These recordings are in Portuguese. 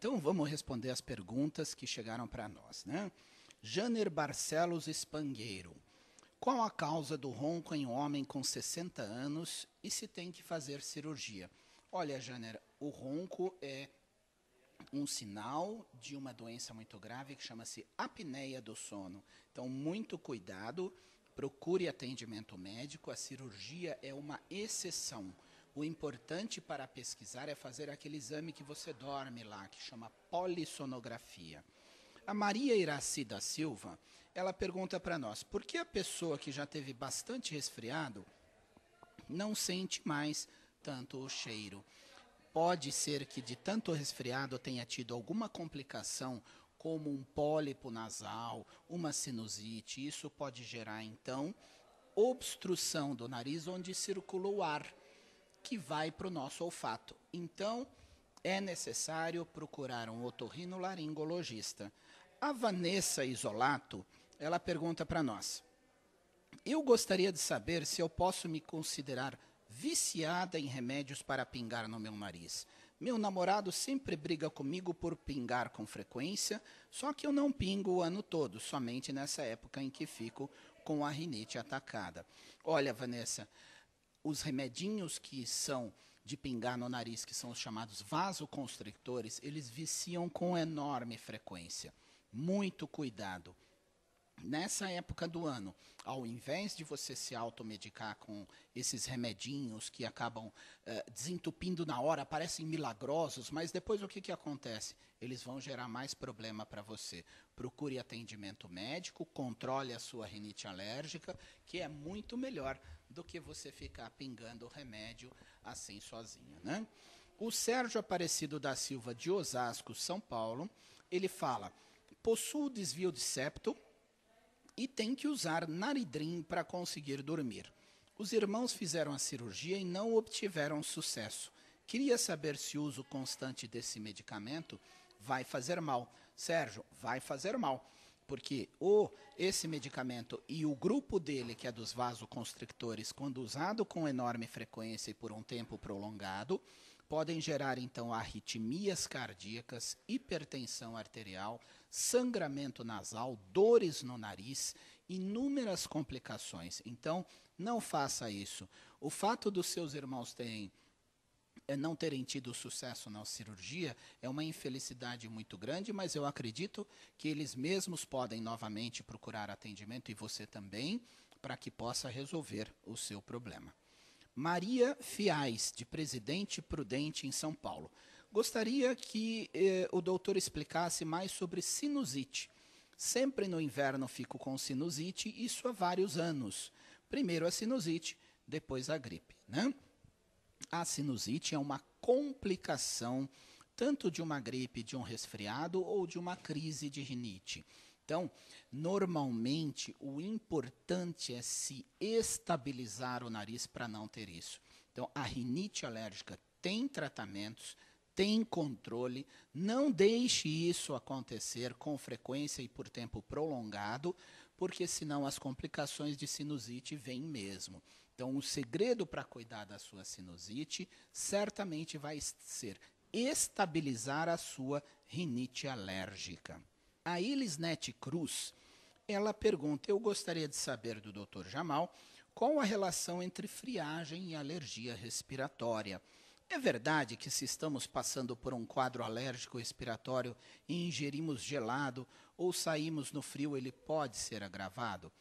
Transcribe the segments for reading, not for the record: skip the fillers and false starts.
Então vamos responder as perguntas que chegaram para nós, né? Janer Barcelos Espangueiro. Qual a causa do ronco em um homem com 60 anos e se tem que fazer cirurgia? Olha, Janer, o ronco é um sinal de uma doença muito grave que chama-se apneia do sono. Então, muito cuidado, procure atendimento médico, a cirurgia é uma exceção. O importante para pesquisar é fazer aquele exame que você dorme lá, que chama polissonografia. A Maria Iraci da Silva, ela pergunta para nós, por que a pessoa que já teve bastante resfriado não sente mais tanto o cheiro? Pode ser que de tanto resfriado tenha tido alguma complicação, como um pólipo nasal, uma sinusite. Isso pode gerar, então, obstrução do nariz onde circula o ar, que vai para o nosso olfato. Então, é necessário procurar um otorrinolaringologista. A Vanessa Isolato, ela pergunta para nós, eu gostaria de saber se eu posso me considerar viciada em remédios para pingar no meu nariz. Meu namorado sempre briga comigo por pingar com frequência, só que eu não pingo o ano todo, somente nessa época em que fico com a rinite atacada. Olha, Vanessa, os remedinhos que são de pingar no nariz, que são os chamados vasoconstrictores, eles viciam com enorme frequência. Muito cuidado. Nessa época do ano, ao invés de você se automedicar com esses remedinhos que acabam desentupindo na hora, parecem milagrosos, mas depois o que acontece? Eles vão gerar mais problema para você. Procure atendimento médico, controle a sua rinite alérgica, que é muito melhor do que você ficar pingando o remédio assim sozinha, né? O Sérgio Aparecido da Silva de Osasco, São Paulo, ele fala, possuo desvio de septo, e tem que usar Naridrim para conseguir dormir. Os irmãos fizeram a cirurgia e não obtiveram sucesso. Queria saber se o uso constante desse medicamento vai fazer mal. Sérgio, vai fazer mal, porque esse medicamento e o grupo dele, que é dos vasoconstrictores, quando usado com enorme frequência e por um tempo prolongado, podem gerar, então, arritmias cardíacas, hipertensão arterial, sangramento nasal, dores no nariz, inúmeras complicações. Então, não faça isso. O fato dos seus irmãos não terem tido sucesso na cirurgia é uma infelicidade muito grande, mas eu acredito que eles mesmos podem novamente procurar atendimento, e você também, para que possa resolver o seu problema. Maria Fiais, de Presidente Prudente, em São Paulo. Gostaria que o doutor explicasse mais sobre sinusite. Sempre no inverno fico com sinusite, isso há vários anos. Primeiro a sinusite, depois a gripe, né? A sinusite é uma complicação tanto de uma gripe, de um resfriado ou de uma crise de rinite. Então, normalmente, o importante é se estabilizar o nariz para não ter isso. Então, a rinite alérgica tem tratamentos, tem controle, não deixe isso acontecer com frequência e por tempo prolongado, porque senão as complicações de sinusite vêm mesmo. Então, o segredo para cuidar da sua sinusite certamente vai ser estabilizar a sua rinite alérgica. A Elisnete Cruz, ela pergunta, eu gostaria de saber do Dr. Jamal, qual a relação entre friagem e alergia respiratória? É verdade que se estamos passando por um quadro alérgico respiratório e ingerimos gelado ou saímos no frio, ele pode ser agravado?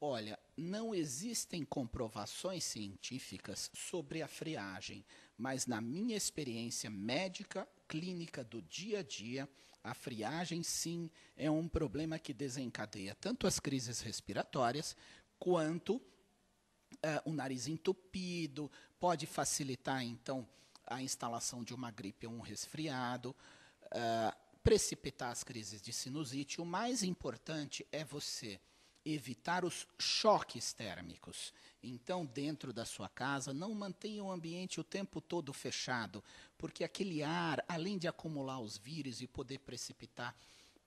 Olha, não existem comprovações científicas sobre a friagem, mas na minha experiência médica, clínica do dia a dia, a friagem, sim, é um problema que desencadeia tanto as crises respiratórias, quanto o nariz entupido, pode facilitar, então, a instalação de uma gripe ou um resfriado, precipitar as crises de sinusite. O mais importante é você evitar os choques térmicos. Então, dentro da sua casa, não mantenha o ambiente o tempo todo fechado, porque aquele ar, além de acumular os vírus e poder precipitar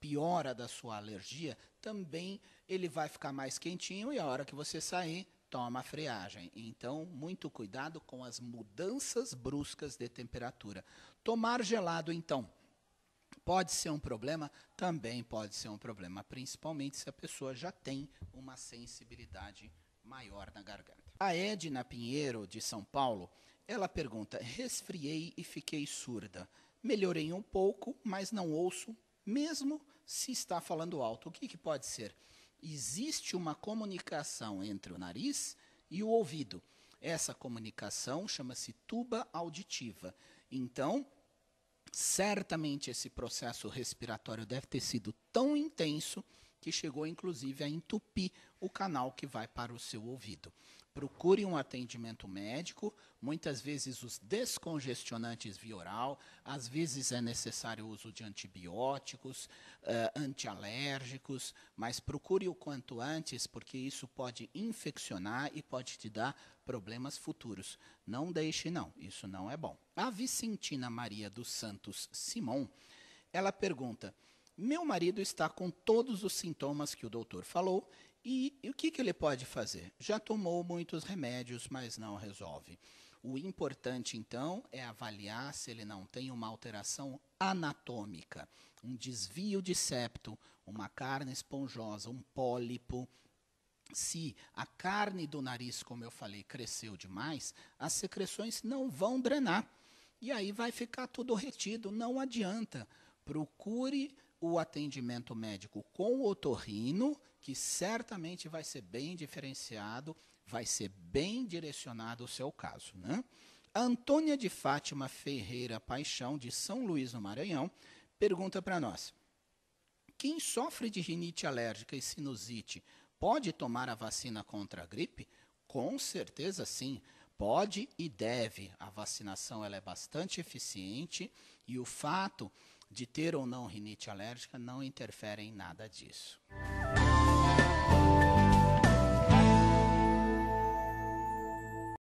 piora da sua alergia, também ele vai ficar mais quentinho e a hora que você sair, toma a friagem. Então, muito cuidado com as mudanças bruscas de temperatura. Tomar gelado, então, Pode ser um problema? Também pode ser um problema, principalmente se a pessoa já tem uma sensibilidade maior na garganta. A Edna Pinheiro, de São Paulo, ela pergunta: resfriei e fiquei surda. Melhorei um pouco, mas não ouço, mesmo se está falando alto. O que pode ser? Existe uma comunicação entre o nariz e o ouvido. Essa comunicação chama-se tuba auditiva. Então, certamente esse processo respiratório deve ter sido tão intenso que chegou inclusive a entupir o canal que vai para o seu ouvido. Procure um atendimento médico, muitas vezes os descongestionantes via oral, às vezes é necessário o uso de antibióticos, antialérgicos, mas procure o quanto antes, porque isso pode infeccionar e pode te dar problemas futuros. Não deixe não, isso não é bom. A Vicentina Maria dos Santos Simão, ela pergunta: meu marido está com todos os sintomas que o doutor falou, e o que ele pode fazer? Já tomou muitos remédios, mas não resolve. O importante, então, é avaliar se ele não tem uma alteração anatômica, um desvio de septo, uma carne esponjosa, um pólipo. Se a carne do nariz, como eu falei, cresceu demais, as secreções não vão drenar. E aí vai ficar tudo retido, não adianta. Procure o atendimento médico com o otorrino, que certamente vai ser bem diferenciado, vai ser bem direcionado o seu caso, né? A Antônia de Fátima Ferreira Paixão, de São Luís, no Maranhão, pergunta para nós: quem sofre de rinite alérgica e sinusite pode tomar a vacina contra a gripe? Com certeza sim, pode e deve. A vacinação ela é bastante eficiente e o fato de ter ou não rinite alérgica não interfere em nada disso.